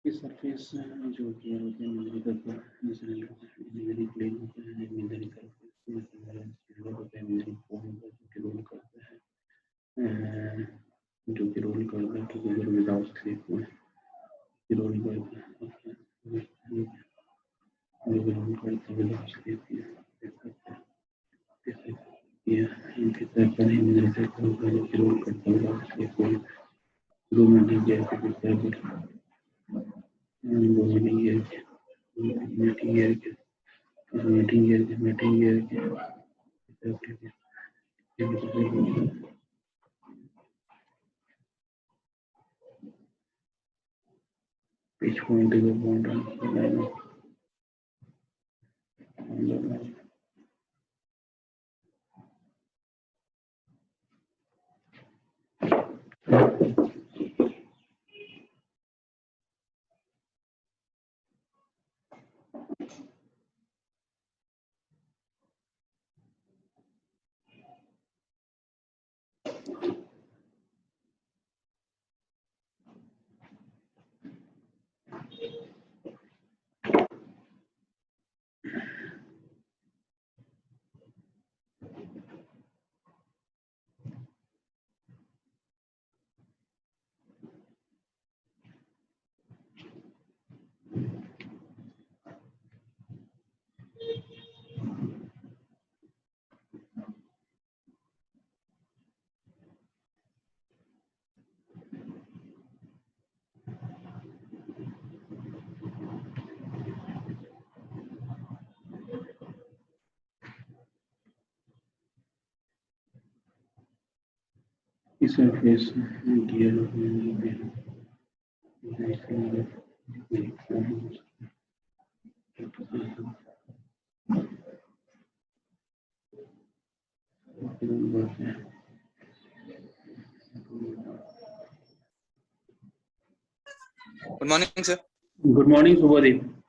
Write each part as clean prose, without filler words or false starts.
इस सरफेस जो कि होते हैं मिलिमीटर पर इमेजिनरी प्लेन होता है, इमेजिनरी सरफेस सिल्वर होता है, इमेजिनरी फोन होता है जो कि रोल करता है, टुगेदर विदाउट स्लिप में रोल करता है, जो भी रोल करता है विदाउट स्लिप इनके सर्कल इमेजिनरी सर्कल होता है जो कि रोल करता है विदाउट स्लिप दो मीटिंग जैसे कि सर्कल दो मीटिंग जैसे pitch point is a bond transfer line on the line. इस surface gear Good morning, sir. Good morning, Subhadeep.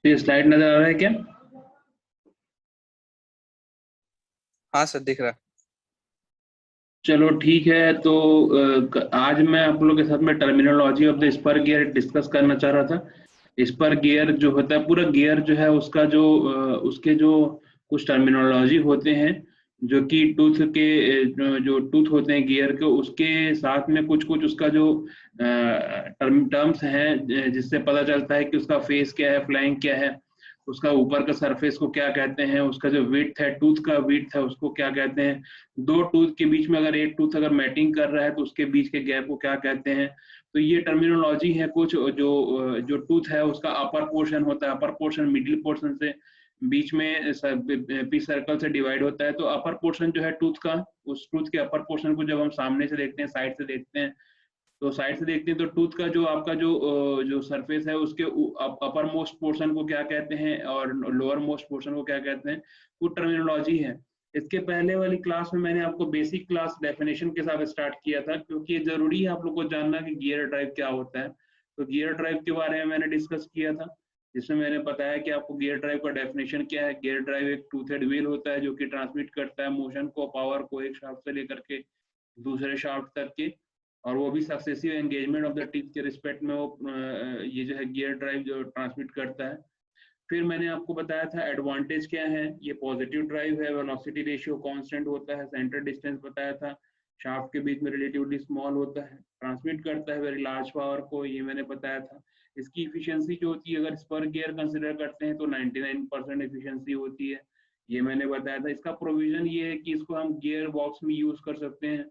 तो ये स्लाइड नजर आ रहा है क्या? हाँ सर दिख रहा है। चलो ठीक है। तो आज मैं आप लोगों के साथ में terminology of the spur gear discuss करना चाह रहा था। स्पर गियर जो होता है, पूरा गियर जो है उसका जो उसके जो कुछ टर्मिनोलॉजी होते हैं, जो कि टूथ के जो टूथ होते हैं गियर के, उसके साथ में कुछ कुछ उसका जो टर्म्स हैं, जिससे पता चलता है कि उसका फेस क्या है, फ्लैंक क्या है, उसका ऊपर का सरफेस को क्या कहते हैं, उसका जो विड्थ है, टूथ का विड्थ है उसको क्या कहते हैं, दो टूथ के बीच में अगर एक टूथ अगर मैटिंग कर रहा है तो उसके बीच के गैप को क्या कहते हैं। तो ये टर्मिनोलॉजी है कुछ जो जो टूथ है उसका अपर पोर्शन होता है, अपर पोर्शन मिडिल पोर्शन से बीच में पी सर्कल से डिवाइड होता है। तो अपर पोर्शन जो है टूथ का, उस टूथ के अपर पोर्शन को जब हम सामने से देखते हैं, साइड से देखते हैं, तो साइड से देखते हैं तो टूथ का जो आपका जो सरफेस है उसके अपर मोस्ट पोर्शन को क्या कहते हैं और लोअर मोस्ट पोर्शन को क्या कहते हैं, वो टर्मिनोलॉजी है। इसके पहले वाली क्लास में मैंने आपको बेसिक क्लास डेफिनेशन के साथ स्टार्ट किया था, क्योंकि ये जरूरी है आप लोग को जानना कि गियर ड्राइव क्या होता है। तो गियर ड्राइव के बारे में मैंने डिस्कस किया था, जिसमें मैंने बताया कि आपको गियर ड्राइव का डेफिनेशन क्या है। गियर ड्राइव एक टूथेड व्हील होता है जो कि ट्रांसमिट करता है मोशन को, पावर को एक शाफ्ट से लेकर के दूसरे शाफ्ट तक के, और वो भी successive engagement of the teeth के रिस्पेक्ट में वो ये जो है गियर ड्राइव जो ट्रांसमिट करता है। फिर मैंने आपको बताया था एडवांटेज क्या है, ये पॉजिटिव ड्राइव है, वेलोसिटी रेशियो कांस्टेंट होता है, सेंटर डिस्टेंस बताया था, शाफ्ट के बीच में रिलेटिवली स्मॉल होता है, ट्रांसमिट करता है वेरी लार्ज पावर को, ये मैंने बताया था। इसकी इफिशियंसी जो होती है, अगर स्पर गियर कंसिडर करते हैं तो 99% एफिशिएंसी होती है, ये मैंने बताया था। इसका प्रोविजन ये है कि इसको हम गियर बॉक्स में यूज कर सकते हैं,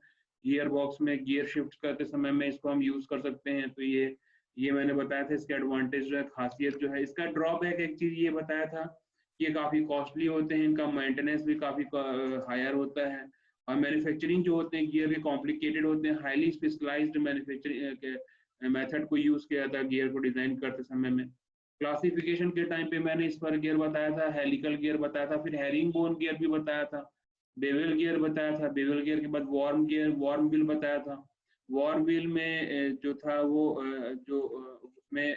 गियर बॉक्स में गियर शिफ्ट करते समय में इसको हम यूज कर सकते हैं। तो ये मैंने बताया था इसके एडवांटेज जो है, खासियत जो है। इसका ड्रॉबैक एक चीज ये बताया था कि ये काफी कॉस्टली होते हैं, इनका मेंटेनेंस भी काफी हायर होता है, और मैन्युफैक्चरिंग जो होते हैं गियर के कॉम्प्लिकेटेड होते हैं, हाईली स्पेशलाइज्ड मैन्युफैक्चरिंग के मेथड को यूज किया जाता है गियर को डिजाइन करते समय में। क्लासिफिकेशन के टाइम पे मैंने इस पर गियर बताया था, हेलिकल गियर बताया था, फिर हैरिंग बोन गियर भी बताया था, बेवल गियर बताया था, बेवल गियर के बाद वॉर्म गियर, वॉर्म व्हील बताया था। वॉर्म व्हील में जो था वो जो उसमें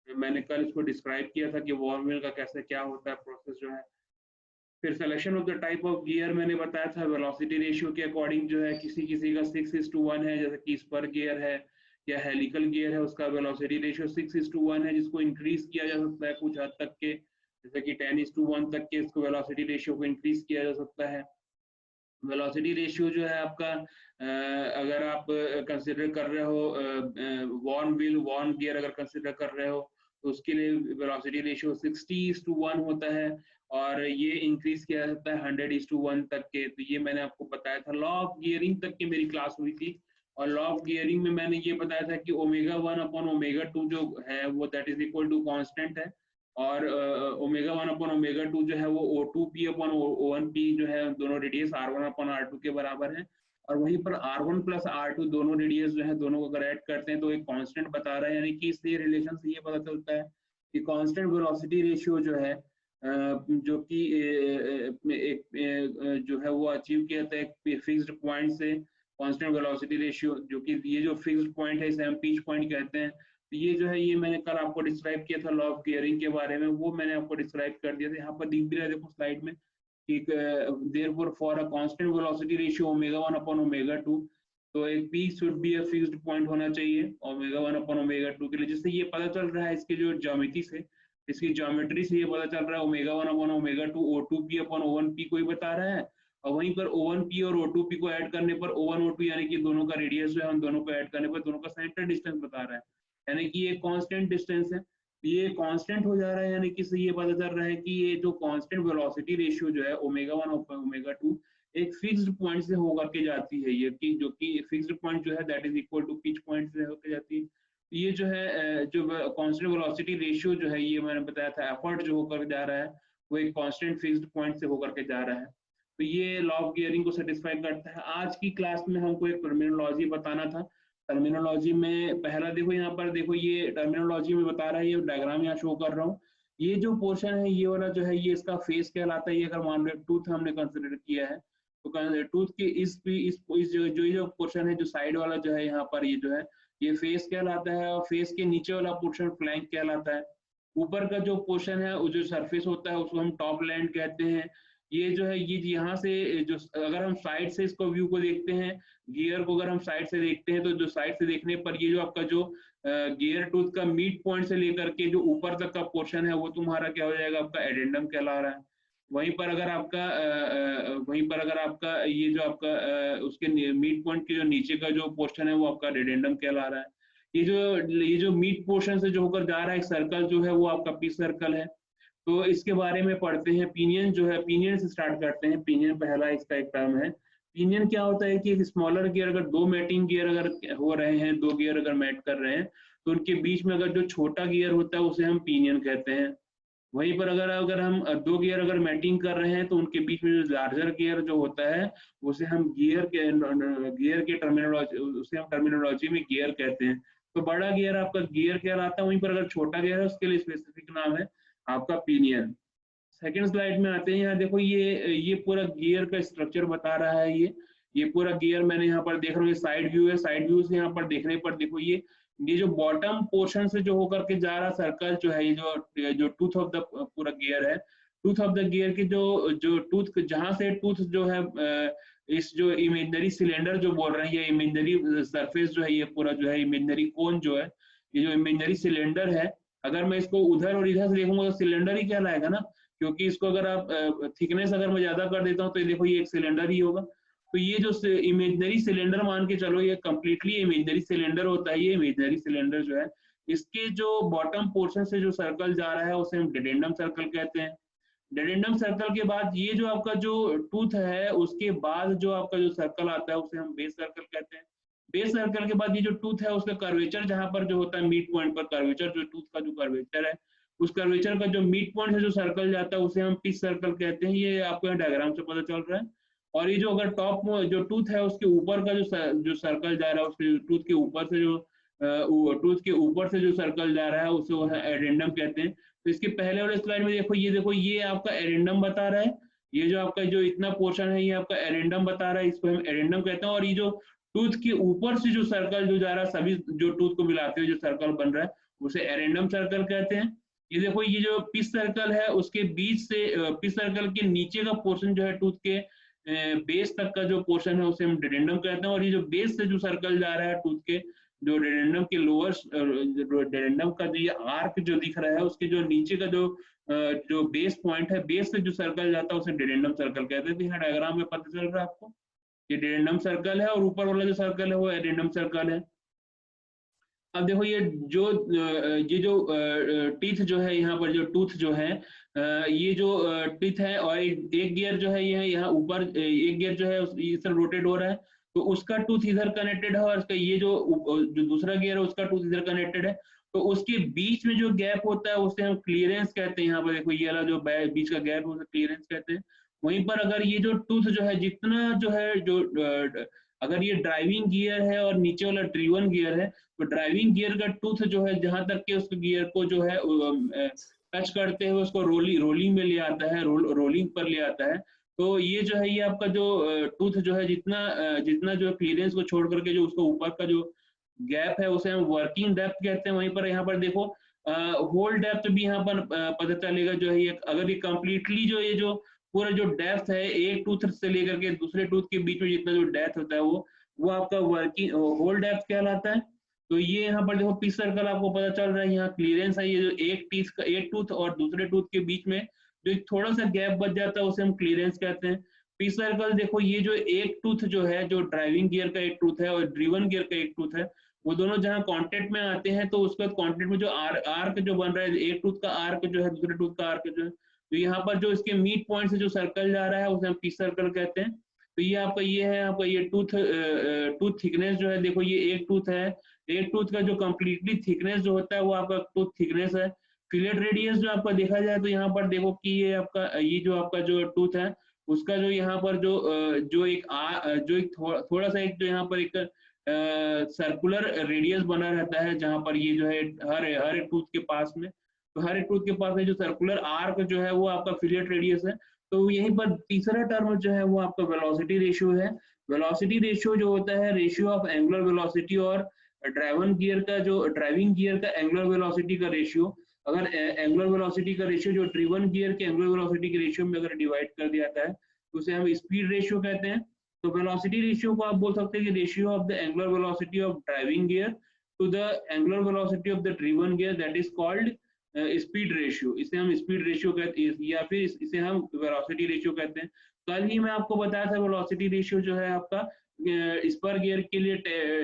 मैंने कल इसको डिस्क्राइब किया था कि वॉर्म व्हील का कैसे क्या होता है प्रोसेस जो है। फिर selection of the type of gear मैंने बताया था, वेलोसिटी रेशियो के अकॉर्डिंग जो है, किसी किसी का 6:1 है, जैसे कि स्पर गियर है या हेलिकल गियर है, उसका वेलोसिटी रेशियो 6:1 है, जिसको इंक्रीज किया जा सकता है कुछ हद तक के, जैसे कि 10:1 तक के इसको वेलोसिटी रेशियो को इंक्रीज किया जा सकता है। वेलोसिटी रेशियो जो है आपका अगर आप कंसिडर कर रहे हो वॉर्म व्हील, वॉर्म गियर अगर कंसिडर कर रहे हो तो उसके लिए वेलोसिटी रेशियो 60:1 होता है, और ये इंक्रीज किया जाता है 100:1 तक के। तो ये मैंने आपको बताया था। लॉ ऑफ गियरिंग तक की मेरी क्लास हुई थी, और लॉ ऑफ गियरिंग में मैंने ये बताया था कि ω1/ω2 जो है वो that is equal to constant है, और ω1/ω2 जो है वो O2p/O1p जो है, दोनों रेडियस R1/R2 के बराबर है, और वहीं पर R1 + R2 दोनों रेडियस जो है, दोनों को अगर ऐड करते हैं तो एक कांस्टेंट बता रहा है। यानी कि इससे रिलेशन से ये पता चलता है कि कांस्टेंट वेलोसिटी रेशियो जो है जो कि एक जो है वो अचीव किया था एक फिक्स्ड पॉइंट से, कांस्टेंट वेलोसिटी रेशियो, जो कि ये जो फिक्स्ड पॉइंट है इसे हम पिच पॉइंट कहते हैं। तो ये जो है, ये मैंने कल आपको डिस्क्राइब किया था लॉ ऑफ गियरिंग के बारे में, वो मैंने आपको डिस्क्राइब कर दिया था। यहाँ पर दिख भी रहा है, देखो स्लाइड में, कि therefore for a constant velocity ratio ω1/ω2, तो एक P should be a fixed point होना चाहिए ω1/ω2 के लिए, जिससे ये पता चल रहा है इसकी जो ज्योमेट्री से, इसकी ज्योमेट्री से ये पता चल रहा है ω1/ω2 O2p/O1p को ही बता रहा है, और वहीं पर O1p और O2p को ऐड करने पर O1 O2 यानी कि दोनों का रेडियस जो है, उन दोनों को ऐड करने पर दोनों का सेंटर डिस्टेंस बता रहा है, यानी कि ये कांस्टेंट डिस्टेंस है। ये कांस्टेंट हो जा रहा है, यानी कि इससे ये पता चल रहा है कि ये जो कांस्टेंट वेलोसिटी रेशियो जो है ω1/ω2 एक फिक्स्ड पॉइंट से होकर के जाती है, ये कि जो कि फिक्स्ड पॉइंट जो है that is equal to pitch point से होकर जाती है। ये जो है जो कांस्टेंट वेलोसिटी रेशियो जो है, ये मैंने बताया था एफर्ट जो होकर जा रहा है वो एक कांस्टेंट फिक्स्ड पॉइंट से होकर के जा रहा है। तो ये लॉ ऑफ गियरिंग को सेटिस्फाई करता है। आज की क्लास में हमको एक टर्मिनोलॉजी बताना था। टर्मिनोलॉजी में पहला देखो, यहाँ पर देखो, ये टर्मिनोलॉजी में बता रहा है, ये डायग्राम यहाँ शो कर रहा हूँ। ये जो पोर्शन है, ये वाला जो है, ये इसका फेस कहलाता है। ये अगर मान लो टूथ हमने कंसिडर किया है, तो टूथ के इस जो पोर्शन है, जो साइड वाला जो है यहाँ पर, ये जो है ये फेस कहलाता है, और फेस के नीचे वाला पोर्शन फ्लैंक कहलाता है। ऊपर का जो पोर्शन है, वो जो सरफेस होता है उसको हम टॉप लैंड कहते हैं। ये जो है ये यहाँ से जो अगर हम साइड से इसको व्यू को देखते हैं, गियर को अगर हम साइड से देखते हैं, तो जो साइड से देखने पर ये जो आपका जो गियर टूथ का मिड पॉइंट से लेकर के जो ऊपर तक का पोर्शन है वो तुम्हारा क्या हो जाएगा, आपका एडेंडम कहला रहा है। वहीं पर अगर आपका ये जो आपका उसके मिड पॉइंट के जो नीचे का जो पोर्शन है वो आपका डेडेंडम कहला रहा है। ये जो मिड पोर्शन से जो होकर जा रहा है एक सर्कल जो है वो आपका पीस सर्कल है। तो इसके बारे में पढ़ते हैं। पिनियन जो है, पिनियन से स्टार्ट करते हैं। पिनियन पहला इसका एक टर्म है। पिनियन क्या होता है कि एक स्मॉलर गियर, अगर दो मैटिंग गियर अगर हो रहे हैं, दो गियर अगर मैट कर रहे हैं, तो उनके बीच में अगर जो छोटा गियर होता है उसे हम पिनियन कहते हैं। वहीं पर अगर अगर हम दो गियर अगर मैटिंग कर रहे हैं, तो उनके बीच में जो लार्जर गियर जो होता है उसे हम गियर के टर्मिनोलॉजी, उसे हम टर्मिनोलॉजी में गियर कहते हैं। तो बड़ा गियर आपका गियर कहलाता है, वहीं पर अगर छोटा गियर है उसके लिए स्पेसिफिक नाम है आपका पिनियन। सेकंड स्लाइड में आते हैं। यहाँ देखो ये पूरा गियर का स्ट्रक्चर बता रहा है। ये पूरा गियर मैंने यहाँ पर देख रहा हूँ, साइड व्यू है। साइड व्यू से यहाँ पर देखने पर देखो ये जो बॉटम पोर्शन से जो होकर के जा रहा सर्कल जो है, ये जो टूथ ऑफ द पूरा गियर है, टूथ ऑफ द गियर की जो जो टूथ, जहां से टूथ जो है इस जो इमेजनरी सिलेंडर जो बोल रहे हैं, ये इमेजनरी सरफेस जो है, ये पूरा जो है इमेजनरी कोन जो है, ये जो इमेजनरी सिलेंडर है, अगर मैं इसको उधर और इधर से देखूंगा तो सिलेंडर ही कहलाएगा ना, क्योंकि इसको अगर आप थिकनेस अगर मैं ज्यादा कर देता हूँ तो देखो ये एक सिलेंडर ही होगा। तो ये जो इमेजनरी सिलेंडर मान के चलो, ये कंप्लीटली इमेजनरी सिलेंडर होता है। ये इमेजनरी सिलेंडर जो है, इसके जो बॉटम पोर्शन से जो सर्कल जा रहा है उसे हम डेडेंडम सर्कल कहते हैं। डेडेंडम सर्कल के बाद ये जो आपका जो टूथ है, उसके बाद जो आपका जो सर्कल आता है उसे हम बेस सर्कल कहते हैं। बेस सर्कल के बाद ये जो टूथ है उसका कर्वेचर जहां पर जो होता है मिड पॉइंट पर कर्वेचर, जो टूथ का जो कर्वेचर है, उस कर्वेचर का जो मिड पॉइंट है जो सर्कल जाता है उसे हम पिच सर्कल कहते हैं। ये आपको यहाँ डायग्राम से पता चल रहा है। और ये जो अगर टॉप जो टूथ है उसके ऊपर का जो सर्कल जा रहा है, उसके टूथ के ऊपर से जो टूथ के ऊपर से जो सर्कल जा रहा है उसे वो एडेंडम कहते हैं। तो इसके पहले वाले स्लाइड में देखो ये आपका एडेंडम बता रहा है। ये जो आपका जो इतना पोर्शन है ये आपका एडेंडम बता रहा है, इसको हम एडेंडम कहते हैं। और ये जो टूथ के ऊपर से जो सर्कल जो जा रहा है, सभी जो टूथ को मिलाते हुए जो सर्कल बन रहा है उसे एडेंडम सर्कल कहते हैं। ये देखो ये जो पिच सर्कल है उसके बीच से पिच सर्कल के नीचे का पोर्शन जो है टूथ के बेस तक का जो पोर्शन है उसे हम डेडेंडम कहते हैं। और ये जो बेस से जो सर्कल जा रहा है टूथ के जो डेडेंडम के लोअर डेडेंडम का जो ये आर्क जो दिख रहा है, उसके जो नीचे का जो बेस पॉइंट है, बेस से जो सर्कल जाता है उसे डेडेंडम सर्कल कहते हैं। तो यहाँ डायग्राम में पता चल रहा है आपको, ये डेडेंडम सर्कल है और ऊपर वाला जो सर्कल है वो एडेंडम सर्कल है। अब देखो ये जो टीथ जो है, यहाँ पर जो टूथ जो है, ये जो टीथ है, और एक गियर जो है ये यहाँ ऊपर एक गियर जो है इस तरह रोटेट हो रहा है, तो उसका टूथ इधर कनेक्टेड है, और इसका ये जो दूसरा गियर है उसका टूथ इधर कनेक्टेड है। तो उसके बीच में जो गैप होता है उसे हम क्लियरेंस कहते हैं। यहाँ पर देखो ये वाला जो बीच का गैप है उसे क्लियरेंस कहते हैं। वहीं पर अगर ये जो टूथ जो है, जितना जो है जो अगर ये ड्राइविंग गियर है और नीचे वाला ड्रीवन गियर है, तो ड्राइविंग गियर का टूथ जो है जहां तक के उस गियर को जो है टच करते हुए उसको रोलिंग में ले आता है, रोलिंग पर ले आता है। तो ये जो है ये आपका जो टूथ जो है, जितना जो क्लियरेंस को छोड़ करके जो उसको ऊपर का जो गैप है उसे हम वर्किंग डेप्थ कहते हैं। वहीं पर यहाँ पर देखो होल डेप्थ भी यहाँ पर पता चलेगा जो है, ये अगर ये कंप्लीटली जो ये जो पूरा जो डेप्थ है एक टूथ से लेकर के दूसरे टूथ के बीच में जितना जो डेप्थ होता है वो आपका वर्किंग होल डेप्थ कहलाता है। तो ये यहाँ पर देखो पिच सर्कल आपको पता चल रहा है, यहाँ क्लियरेंस है। ये जो एक टूथ और दूसरे टूथ के बीच में जो एक थोड़ा सा गैप बच जाता है उसे हम क्लियरेंस कहते हैं। पिच सर्कल देखो, ये जो एक टूथ जो है, जो ड्राइविंग गियर का एक टूथ है और ड्रीवन गियर का एक टूथ है, वो दोनों जहाँ कांटेक्ट में आते हैं तो उसके बाद कांटेक्ट में जो आर्क जो बन रहा है, एक टूथ का आर्क जो है दूसरे टूथ का आर्क जो है, तो यहाँ पर जो इसके मिड पॉइंट से जो सर्कल जा रहा है उसे हम पिच सर्कल कहते हैं। तो ये आपका ये है आपका ये टूथ थिकनेस जो है, देखो ये एक टूथ है, एक टूथ का जो कंप्लीटली थिकनेस जो होता है वो आपका टूथ थिकनेस है। फिलेट रेडियस जो आपका देखा जाए तो यहाँ पर देखो कि ये जो आपका जो टूथ है उसका जो यहाँ पर जो एक थोड़ा सा एक जो यहाँ पर एक सर्कुलर रेडियस बना रहता है, जहाँ पर ये जो है हर एक टूथ के पास में, तो हर एक टूथ के पास में जो सर्कुलर आर्क जो है वो आपका फिलेट रेडियस है। तो यहीं पर तीसरा टर्म जो है वो आपका वेलोसिटी रेशियो है। वेलोसिटी रेशियो जो होता है रेशियो ऑफ एंगुलर वेलोसिटी और ड्राइविंग गियर का एंगुलर वेलोसिटी का रेशियो। अगर एंगुलर वेलोसिटी का रेशियो जो ड्रिवन गियर के एंगुलर वेलोसिटी के रेशियो में अगर डिवाइड कर दिया जाता है तो उसे हम स्पीड रेशियो कहते हैं। तो वेलोसिटी रेशियो को आप बोल सकते हैं कि ratio of the angular velocity of driving gear to the angular velocity of the driven gear, that is called speed ratio. इसे हम स्पीड रेशियो कहते हैं या फिर इसे हम वेलोसिटी रेशियो कहते हैं। कल ही मैं आपको बताया था वेलोसिटी रेशियो जो है आपका स्पर गियर के लिए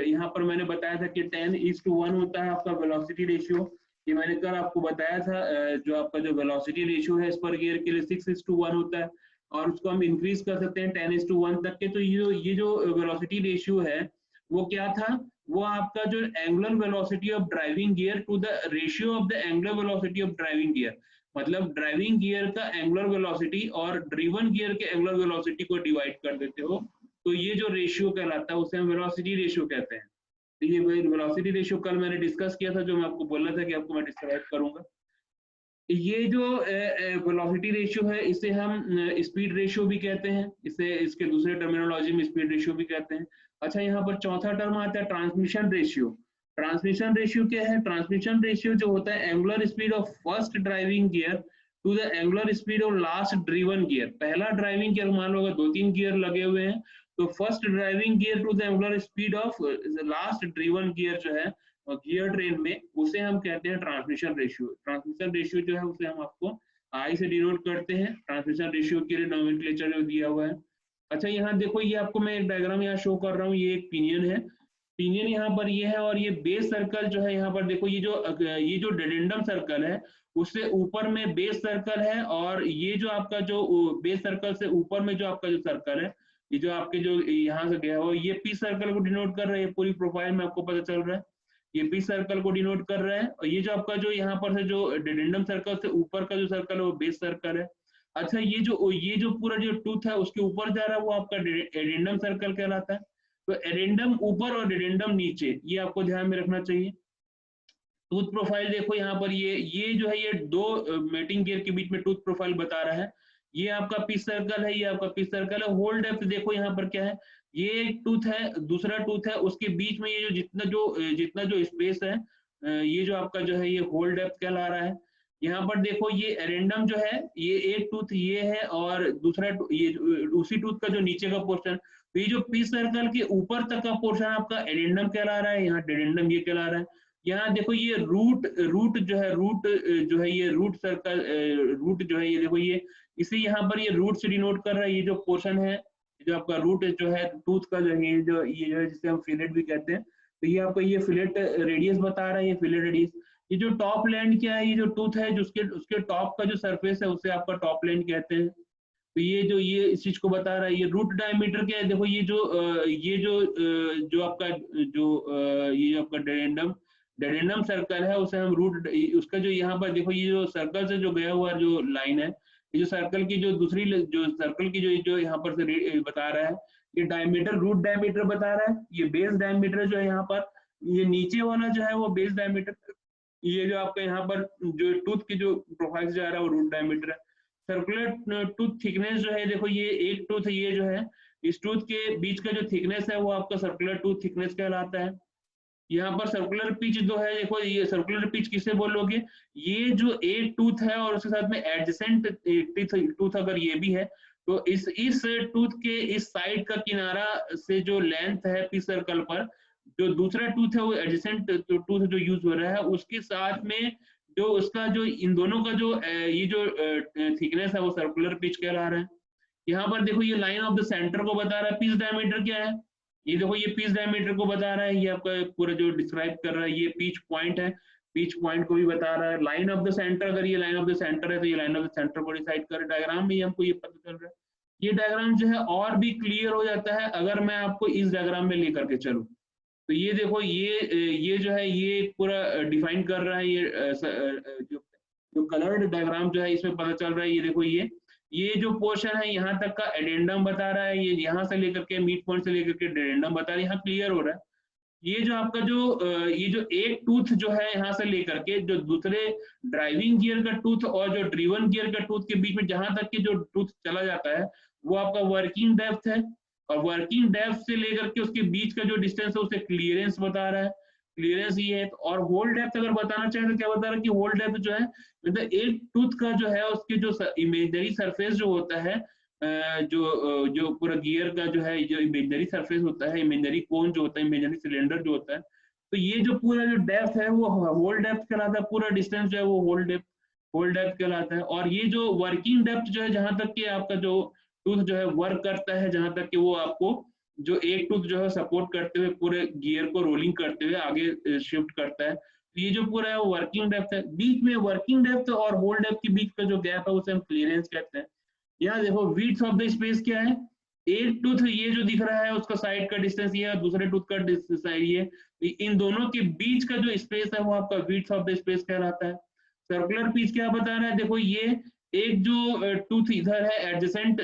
यहाँ पर मैंने बताया था कि 10:1 होता है आपका वेलोसिटी रेशियो। ये मैंने कल आपको बताया था जो आपका जो वेलोसिटी रेशियो है स्पर गियर के लिए 6:1 होता है और उसको हम इंक्रीज कर सकते हैं 10:1 तक के। तो ये जो वेलोसिटी रेशियो है वो क्या था, वो आपका जो angular velocity of driving gear to the ratio of the angular velocity of driving gear, मतलब ड्राइविंग गियर का एंगुलर वेलोसिटी और ड्रिवन गियर के एंगुलर वेलोसिटी को डिवाइड कर देते हो तो ये जो रेशियो कहलाता है उसे हम वेलोसिटी रेशियो कहते हैं। तो ये वेलोसिटी रेशियो कल मैंने डिस्कस किया था, जो मैं आपको बोलना था कि आपको मैं डिस्क्राइब करूंगा। ये जो वेलोसिटी रेशियो है इसे हम स्पीड रेशियो भी कहते हैं, इसे इसके दूसरे टर्मिनोलॉजी में स्पीड रेशियो भी कहते हैं। अच्छा, यहाँ पर चौथा टर्म आता है ट्रांसमिशन रेशियो। ट्रांसमिशन रेशियो क्या है? ट्रांसमिशन रेशियो जो होता है angular speed of first driving gear to the angular speed of last driven gear. पहला ड्राइविंग गियर मान लो 2-3 गियर लगे हुए हैं तो first driving gear to the angular speed of last driven gear जो है गियर ट्रेन में, उसे हम कहते हैं ट्रांसमिशन रेशियो। ट्रांसमिशन रेशियो जो है उसे हम आपको आई से डिनोट करते हैं। ट्रांसमिशन रेशियो के लिए नोमेनक्लेचर जो दिया हुआ है। अच्छा, यहाँ देखो, ये आपको मैं एक डायग्राम यहाँ शो कर रहा हूँ, ये एक पिनियन है, पिनियन यहाँ पर ये है और ये बेस सर्कल जो है यहाँ पर देखो, ये जो डेडेंडम सर्कल है उससे ऊपर में बेस सर्कल है और ये जो आपका जो बेस सर्कल से ऊपर में जो आपका जो सर्कल है, ये जो आपके जो यहाँ से गया हो, ये पी सर्कल को डिनोट कर रहा है। पूरी प्रोफाइल में आपको पता चल रहा है ये पी सर्कल को डिनोट कर रहा है और ये जो आपका जो यहाँ पर से जो डेडेंडम सर्कल से ऊपर का जो सर्कल है वो बेस सर्कल है। अच्छा, ये जो पूरा जो टूथ है उसके ऊपर जा रहा है वो आपका एडेंडम सर्कल कहलाता है। तो एडेंडम ऊपर और एडेंडम नीचे, ये आपको ध्यान में रखना चाहिए। टूथ प्रोफाइल देखो यहाँ पर ये जो है ये दो मेटिंग गियर के बीच में टूथ प्रोफाइल बता रहा है। ये आपका पीस सर्कल है, ये आपका पीस सर्कल है। होल डेप्थ देखो यहाँ पर क्या है, ये एक टूथ है, दूसरा टूथ है, उसके बीच में ये जो जितना जो स्पेस है, ये जो आपका जो है ये होल डेप्थ कहला रहा है। यहाँ पर देखो ये एरेंडम जो है, ये एक टूथ ये है और दूसरा ये उसी टूथ का जो नीचे का पोर्शन, तो ये जो पीस सर्कल के ऊपर तक का पोर्शन आपका एडेंडम कहला रहा है, यहाँ डेडेंडम ये कहला रहा है। यहाँ देखो ये रूट जो है ये रूट सर्कल रूट जो है ये देखो ये इसे यहाँ पर ये रूट से डिनोट कर रहा है। ये जो पोर्शन है जो आपका रूट जो है टूथ का जो है ये जो है जिसे हम फिलेट भी कहते हैं, तो ये आपको ये फिलेट रेडियस बता रहा है, ये फिलेट रेडियस। ये जो टॉप लैंड क्या है, ये जो टूथ है जो उसके टॉप का जो सरफेस है उसे आपका टॉप लैंड कहते हैं। तो ये इस चीज को बता रहा है। ये रूट डायमीटर क्या है, देखो ये जो आपका ये जो आपका डेडेंडम सर्कल है उसे हम रूट, उसका जो यहाँ पर देखो ये जो सर्कल से जो गया हुआ जो लाइन है, ये जो सर्कल की जो दूसरी जो सर्कल की जो यहाँ पर से बता रहा है, ये डायमीटर रूट डायमीटर बता रहा है। ये बेस डायमीटर जो है यहाँ पर, ये नीचे वाला जो है वो बेस डायमीटर, ये जो आपका यहाँ पर जो टूथ की जो प्रोफाइल से जा रहा है वो रूट डायमीटर है। सर्कुलर टूथ थिकनेस जो है देखो, ये एक टूथ ये जो है इस टूथ के बीच का जो थिकनेस है वो आपका सर्कुलर टूथ थिकनेस कहलाता है। यहाँ पर सर्कुलर पिच जो है देखो, ये सर्कुलर पिच किसे बोलोगे, ये जो एक टूथ है और उसके साथ में एडजेसेंट टूथ अगर ये भी है तो इस टूथ के इस साइड का किनारा से जो लेंथ है पिच सर्कल पर, जो दूसरा टूथ है वो एडजेसेंट टूथ जो यूज हो रहा है उसके साथ में जो उसका जो इन दोनों का जो ये जो थिकनेस है वो सर्कुलर पिच कहला रहा है। यहाँ पर देखो ये लाइन ऑफ द सेंटर को बता रहा है। पिच डायमीटर क्या है, ये देखो ये पिच डायमीटर को बता रहा है, ये आपका पूरा जो डिस्क्राइब कर रहा है। ये पिच पॉइंट है, पिच पॉइंट को भी बता रहा है। लाइन ऑफ द सेंटर, अगर ये लाइन ऑफ द सेंटर है तो ये लाइन ऑफ द सेंटर को डिसाइड कर, डायग्राम में हमको ये पता चल रहा है। ये डायग्राम जो है और भी क्लियर हो जाता है अगर मैं आपको इस डायग्राम में लेकर के चलूं। तो ये देखो ये जो है ये पूरा डिफाइन कर रहा है। ये जो कलर्ड डायग्राम जो है इसमें पता चल रहा है। ये देखो ये जो पोर्शन है यहाँ तक का एडेंडम बता रहा है, ये यहाँ से लेकर के मिड पॉइंट से लेकर के एडेंडम बता रहा है, यहाँ क्लियर हो रहा है। ये जो आपका ये जो एक टूथ जो है यहाँ से लेकर के जो दूसरे ड्राइविंग गियर का टूथ और जो ड्रिवन गियर का टूथ के बीच में जहां तक के जो टूथ चला जाता है वो आपका वर्किंग डेप्थ है, और वर्किंग डेप्थ से लेकर के उसके बीच का जो डिस्टेंस है उसे क्लियरेंस बता रहा है। क्लियरेंस ये है। और होल डेप्थ अगर बताना चाहे तो क्या बता रहा है कि होल डेप्थ जो है मतलब एक टूथ का जो है उसकी जो इमेजनरी सरफेस जो होता है जो पूरा गियर का जो है जो इमेजनरी सरफेस होता है, इमेजनरी कोन जो होता है, इमेजनरी सिलेंडर जो होता है, तो ये जो पूरा जो डेप्थ है वो होल डेप्थ कहलाता है। पूरा डिस्टेंस जो है वो होल डेप्थ कहलाता है। और ये जो वर्किंग डेप्थ जो है जहां तक कि आपका जो टूथ जो है वर्क करता है, जहां तक कि वो आपको जो एक टूथ जो है सपोर्ट करते हुए पूरे गियर को रोलिंग करते हुए आगे शिफ्ट करता है, तो ये जो पूरा है वो वर्किंग डेप्थ है। बीच में वर्किंग डेप्थ और होल डेप्थ के बीच का जो गैप है उसे हम क्लियरेंस कहते हैं। यहाँ देखो विड्थ ऑफ द स्पेस क्या है, एक टूथ ये जो दिख रहा है उसका साइड का डिस्टेंस ये है, दूसरे टूथ का डिस्टेंस ये, इन दोनों के बीच का जो स्पेस है वो आपका विड्थ ऑफ द स्पेस कहलाता है। सर्कुलर पिच क्या बता रहा है, देखो ये एक जो टूथ इधर है, एडजेसेंट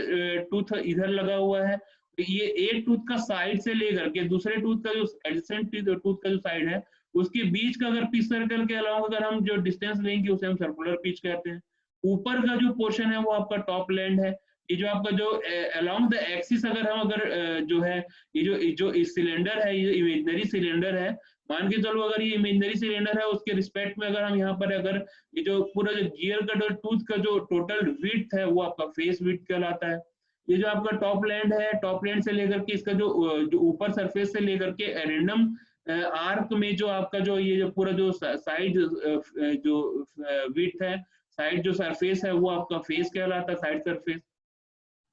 टूथ इधर लगा हुआ है, तो ये एक टूथ का साइड से लेकर के दूसरे टूथ का जो एडजेसेंट टूथ का जो साइड है उसके बीच का अगर पिच सर्कल के अलावा अगर हम जो डिस्टेंस लेंगे उसे हम सर्कुलर पिच कहते हैं। ऊपर का जो पोर्शन है वो आपका टॉप लैंड है। ये जो आपका जो अलोंग द एक्सिस अगर हम जो है ये जो सिलेंडर है, ये इमेजनरी सिलेंडर है, मान के चलो अगर ये इमेजनरी सिलेंडर है उसके रिस्पेक्ट में अगर हम यहाँ पर अगर ये जो पूरा जो गियर का जो टूथ का जो टोटल विड्थ है वो आपका फेस विड्थ कहलाता है। ये जो आपका टॉप लैंड है, टॉप लैंड से लेकर के इसका जो ऊपर सरफेस से लेकर के रैंडम आर्क में जो आपका जो ये जो पूरा जो साइड जो विड्थ है, साइड जो सरफेस है वो आपका फेस कहलाता है, साइड सरफेस।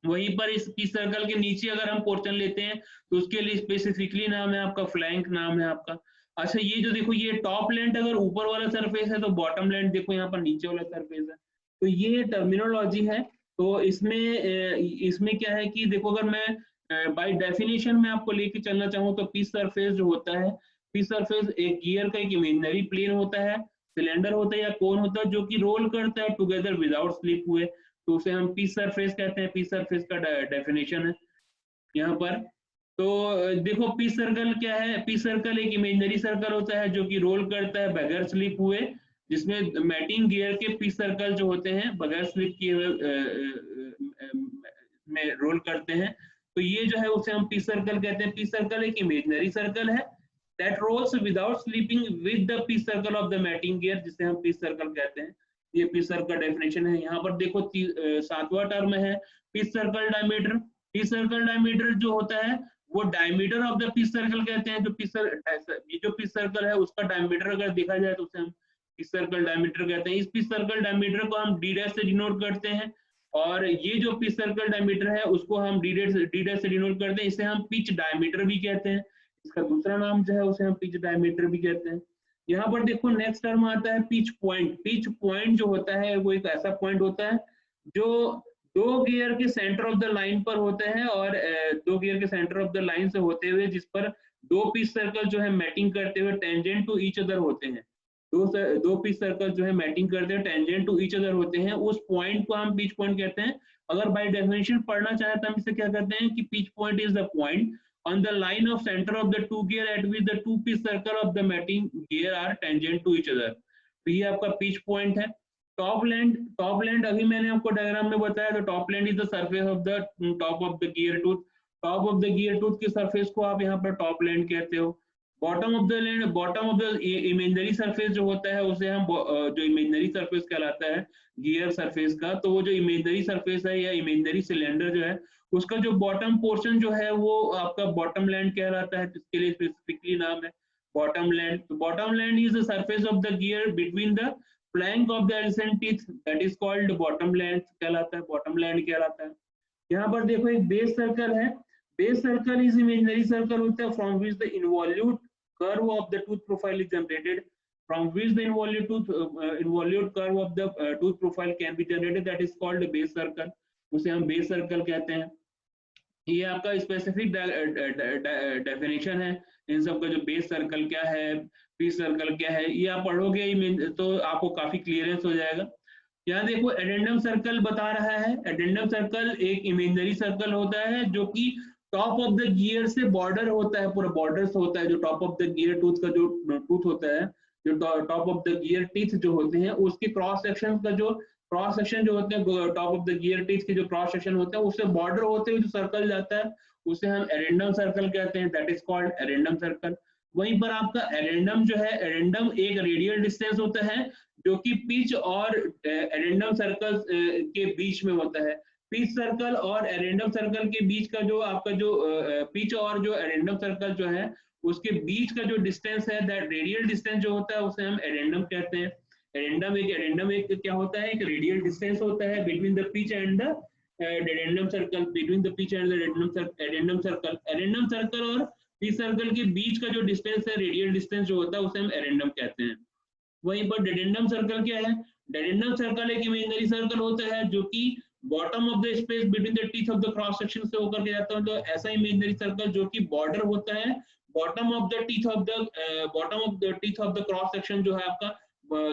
वहीं पर इस पिच सर्कल के नीचे अगर हम पोर्शन लेते हैं तो उसके लिए स्पेसिफिकली नाम है आपका फ्लैंक नाम है आपका। अच्छा ये जो देखो ये टॉप लैंड अगर ऊपर वाला सरफेस है तो बॉटम लैंड देखो यहाँ पर नीचे वाला सरफेस है। तो ये टर्मिनोलॉजी है। तो इसमें क्या है कि देखो अगर मैं बाय डेफिनेशन में आपको लेके चलना चाहूँ तो पिच सरफेस जो होता है, पिच सरफेस एक गियर का एक इमेजिनरी प्लेन होता है, सिलेंडर होता है या कोन होता है जो कि रोल करता है टुगेदर विदाउट स्लिप हुए, तो उसे हम पिच सरफेस कहते हैं। पिच सरफेस का डेफिनेशन है यहाँ पर। तो देखो पिच सर्कल क्या है, पिच सर्कल एक इमेजिनरी सर्कल होता है जो कि रोल करता है बगैर स्लिप हुए, जिसमें मैटिंग गियर के पिच सर्कल जो होते हैं बगैर स्लिप किए हुए में रोल करते हैं। तो ये जो है उसे हम पिच सर्कल कहते हैं। पिच सर्कल एक इमेजिनरी सर्कल है that rolls without sleeping with the pitch circle of the matting gear, जिसे हम पिच सर्कल कहते हैं। ये पिच सर्कल का डेफिनेशन है। यहाँ पर देखो सातवां टर्म है pitch circle diameter. Pitch circle diameter जो होता है वो diameter of the pitch circle कहते हैं। ये जो पिच सर्कल है उसका डायमीटर अगर देखा जाए तो उसे हम पिच सर्कल डायमीटर कहते हैं। इस पिच सर्कल डायमीटर को हम डी डैश से डिनोट करते हैं, और ये जो पिच सर्कल डायमीटर है उसको हम डी डैश से डिनोट करते हैं। इसे हम पिच डायमीटर भी कहते हैं। इसका दूसरा नाम जो है उसे हम पिच डायमीटर भी कहते हैं। यहाँ पर देखो नेक्स्ट टर्म आता है पिच पॉइंट। पिच पॉइंट जो होता है वो एक ऐसा पॉइंट होता है जो दो गियर के सेंटर ऑफ द लाइन पर होते हैं, और दो गियर के सेंटर ऑफ द लाइन से होते हुए जिस पर दो पिच सर्कल जो है मैटिंग करते हुए टेंजेंट टू ईच अदर होते हैं। दो पिच सर्कल जो है मैटिंग करते हुए टेंजेंट टू ईच अदर होते हैं, उस पॉइंट को हम पिच पॉइंट कहते हैं। अगर बाय डेफिनेशन पढ़ना चाहे तो हम इसे क्या कहते हैं कि pitch point is the point on the line of center of the two gear at which the two pitch circle of the matching gear are tangent to each other। तो ये आपका पिच पॉइंट है। Top land अभी मैंने आपको diagram में बताया, तो top land is the surface of the top of the gear tooth. Top of the gear tooth के सरफेस को आप यहाँ पर टॉप लैंड कहते हो। Bottom of the land, bottom of the imaginary surface जो होता है उसे हम जो इमेजिनरी सरफेस कहलाता है गियर सरफेस का, तो वो जो इमेजिनरी सरफेस है या इमेजिनरी सिलेंडर जो है उसका जो बॉटम पोर्शन जो है वो आपका बॉटम लैंड कहलाता है, जिसके लिए स्पेसिफिकली नाम है बॉटम लैंड। तो bottom land is the surface of the gear between the flank of the adjacent teeth, that is called bottom land कहलाता है, बॉटम लैंड कहलाता है। यहाँ पर देखो एक बेस सर्कल है। Base circle is imaginary circle होता है from which the involute curve of the tooth profile is generated, from which the involute curve of the tooth profile can be generated, that is called base circle, उसे हम base circle कहते हैं। ये आपका specific definition है इन सब का, जो बेस सर्कल क्या है, पिच सर्कल क्या है, ये आप पढ़ोगे तो आपको काफी क्लियरेंस हो जाएगा। यहाँ देखो एडेंडम सर्कल बता रहा है। एडेंडम सर्कल एक इमेजिनरी सर्कल होता है जो कि टॉप ऑफ द गियर से बॉर्डर होता है, पूरा बॉर्डर से होता है। जो top of the gear tooth का जो टूथ होता है, जो top of the gear teeth जो होते हैं उसके क्रॉस सेक्शन जो होते हैं, top of the gear teeth के जो क्रॉस सेक्शन होते हैं उससे बॉर्डर होते हुए जो सर्कल जाता है उसे हम एडेंडम सर्कल कहते हैं, that is called addendum circle. वहीं पर आपका एडेंडम जो है, एडेंडम एक रेडियल डिस्टेंस होता है जो कि पिच और एडेंडम सर्कल के बीच में होता है। पिच सर्कल और एडेंडम सर्कल के बीच का जो आपका जो पिच और जो एडेंडम सर्कल जो है उसके बीच का जो डिस्टेंस है, दैट रेडियल डिस्टेंस जो होता है उसे हम एडेंडम कहते हैं। एडेंडम एक क्या होता है, एक रेडियल डिस्टेंस होता है between the pitch and the addendum circle, between the pitch and the addendum circle. Addendum circle और पिच सर्कल के बीच का जो डिस्टेंस है, रेडियल डिस्टेंस जो होता है उसे हम एडेंडम कहते हैं। वहीं पर डेडेंडम सर्कल क्या है, डेडेंडम सर्कल एक इमेजिनरी सर्कल होता है जो कि bottom of the space between the teeth of the cross section से होकर के जाता है। तो ऐसा इमेजिनरी सर्कल जो कि बॉर्डर होता है bottom of the teeth of the cross section जो है आपका,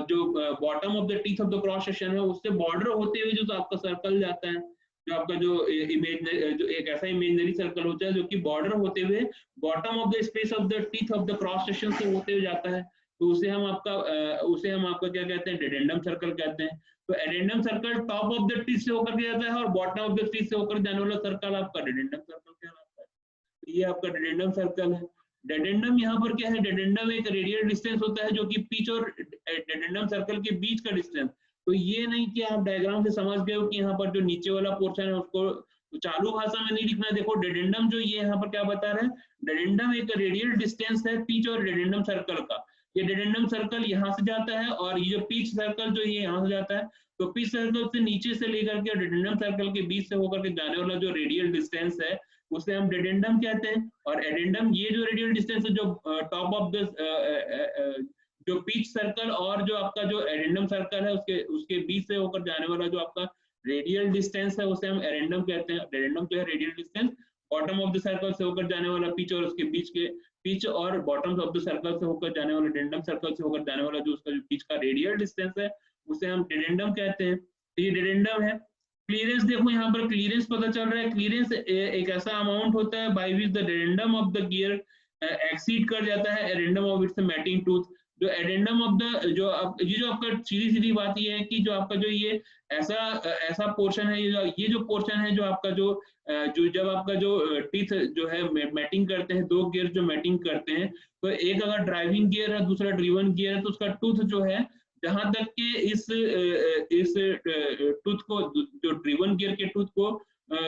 जो bottom of the teeth of the cross section है उससे बॉर्डर होते हुए जो आपका सर्कल जाता है, जो आपका जो इमेजिनरी, जो एक ऐसा इमेजिनरी सर्कल होता है जो कि बॉर्डर होते हुए bottom of the space of the teeth of the cross section से होते हुए जाता है, तो उसे हम आपका क्या कहते हैं, डेडेंडम सर्कल कहते हैं। तो addendum circle top of the teeth से होकर के जाता है और बॉटम ऑफ द टीथ से होकर जाने वाला सर्कल आपका डेडेंडम सर्कल कहलाता है। तो ये आपका डेडेंडम सर्कल है। डेडेंडम यहाँ पर क्या है, डेडेंडम एक रेडियल डिस्टेंस होता है जो कि पिच और डेडेंडम सर्कल के बीच का डिस्टेंस। तो ये नहीं कि आप डायग्राम से समझ गए हो कि यहाँ पर जो नीचे वाला पोर्शन है उसको तो चालू भाषा में नहीं लिखना। देखो डेडेंडम जो ये यहाँ पर क्या बता रहा है, डेडेंडम एक रेडियल डिस्टेंस है पिच और डेडेंडम सर्कल का। ये डेडेंडम सर्कल यहाँ से जाता है और ये जो पिच सर्कल जो ये यहाँ से जाता है, तो पिच सर्कल से नीचे से लेकर के डेडेंडम सर्कल के बीच से होकर के जाने वाला जो रेडियल डिस्टेंस है उसे हम डेडेंडम कहते हैं। और एडेंडम ये जो रेडियल डिस्टेंस है जो टॉप ऑफ द जो पिच सर्कल और जो आपका जो एडेंडम सर्कल है उसके बीच से होकर जाने वाला जो आपका रेडियल डिस्टेंस है उसे हम एडेंडम कहते हैं। एडेंडम जो है radial distance bottom of the circle से होकर जाने वाला पिच और उसके बीच के पिच और बॉटम ऑफ द सर्कल से होकर जाने वाला डेडेंडम सर्कल से होकर जाने वाला जो उसका जो पिच का रेडियल डिस्टेंस है उसे हम डेडेंडम कहते हैं। तो ये डेडेंडम है। क्लियरेंस देखो यहाँ पर क्लियरेंस पता चल रहा है। क्लियरेंस एक ऐसा अमाउंट होता है by which the dedendum of the gear exceed कर जाता है addendum of its mating tooth. जो एडेंडम ऑफ द जो आपका सीधी सीधी बात ये है कि जो आपका जो ये ऐसा पोर्शन है, ये जो पोर्शन है जो आपका जो जब आपका जो टीथ जो है मैटिंग करते हैं, दो गियर जो मैटिंग करते हैं, तो एक अगर ड्राइविंग गियर है दूसरा ड्रिवन गियर है, तो उसका टूथ जो है जहां तक कि इस टूथ को जो ड्रिवन गियर के टूथ को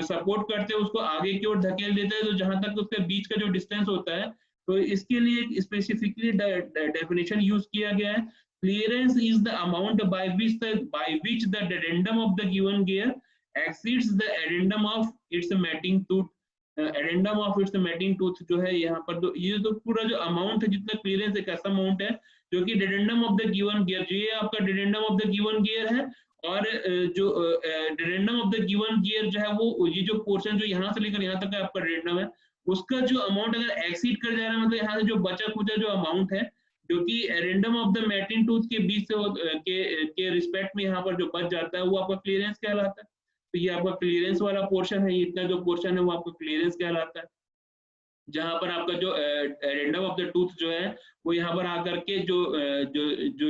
सपोर्ट करते हैं उसको आगे की ओर धकेल देते हैं, तो जहां तक उसके बीच का जो डिस्टेंस होता है, तो इसके लिए स्पेसिफिकली डेफिनेशन यूज किया गया है। Clearance is the amount by which the dedendum of the given gear exceeds the addendum of its mating tooth। addendum of its mating tooth जो है यहाँ पर तो ये तो पूरा जो अमाउंट है जितना क्लियरेंस एक ऐसा अमाउंट है जो कि डेडेंडम ऑफ द गिवन गियर, जो ये आपका डेडेंडम ऑफ द गिवन गियर है और जो डेडेंडम ऑफ द गिवन गियर जो है वो ये जो पोर्शन जो यहाँ से लेकर यहाँ तक आपका डेडेंडम है उसका जो अमाउंट अगर एक्सीड कर जा रहा है, मतलब यहाँ से जो बचा खुचा जो अमाउंट है जो कि addendum of the mating tooth के बीच से के रिस्पेक्ट में यहाँ पर जो बच जाता है वो आपका क्लियरेंस कहलाता है। तो ये आपका क्लियरेंस वाला पोर्शन है, इतना जो पोर्शन है वो आपका क्लियरेंस कहलाता है, जहां पर आपका जो एडेंडम ऑफ द टूथ जो है वो यहाँ पर आकर के जो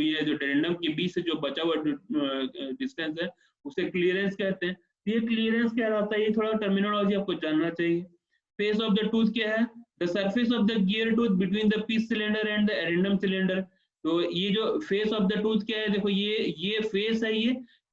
ये जो डेडेंडम के बीच से जो बचा हुआ डिस्टेंस है उसे क्लियरेंस कहते हैं। ये क्लियरेंस कहलाता है। ये थोड़ा टर्मिनोलॉजी आपको जानना चाहिए। फेस ऑफ द टूथ क्या है, the surface of the gear tooth between the pitch cylinder and the addendum cylinder. तो ये जो फेस ऑफ द टूथ क्या है, देखो ये फेस है,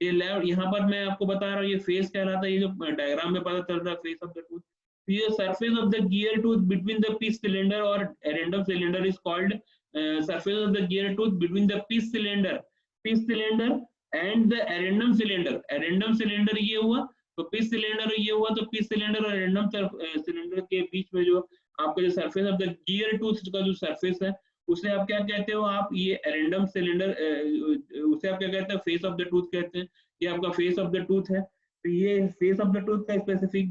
ये लेफ्ट यहाँ पर मैं आपको बता रहा हूँ ये फेस कहलाता है। ये जो डायग्राम में पता चल रहा है फेस ऑफ द टूथ, ये surface of the gear tooth between the pitch cylinder और addendum cylinder is called surface of the gear tooth between the pitch cylinder and the addendum cylinder. Addendum cylinder ये हुआ, तो pitch cylinder ये हुआ, तो pitch cylinder और addendum cylinder के बीच में जो आपका जो surface of the gear tooth का जो सरफेस है उसे आप क्या कहते हो, आप ये एडेंडम सिलेंडर उसे आप क्या कहते हैं, फेस ऑफ द टूथ कहते हैं। ये आपका फेस ऑफ द टूथ है। तो ये फेस ऑफ द टूथ का स्पेसिफिक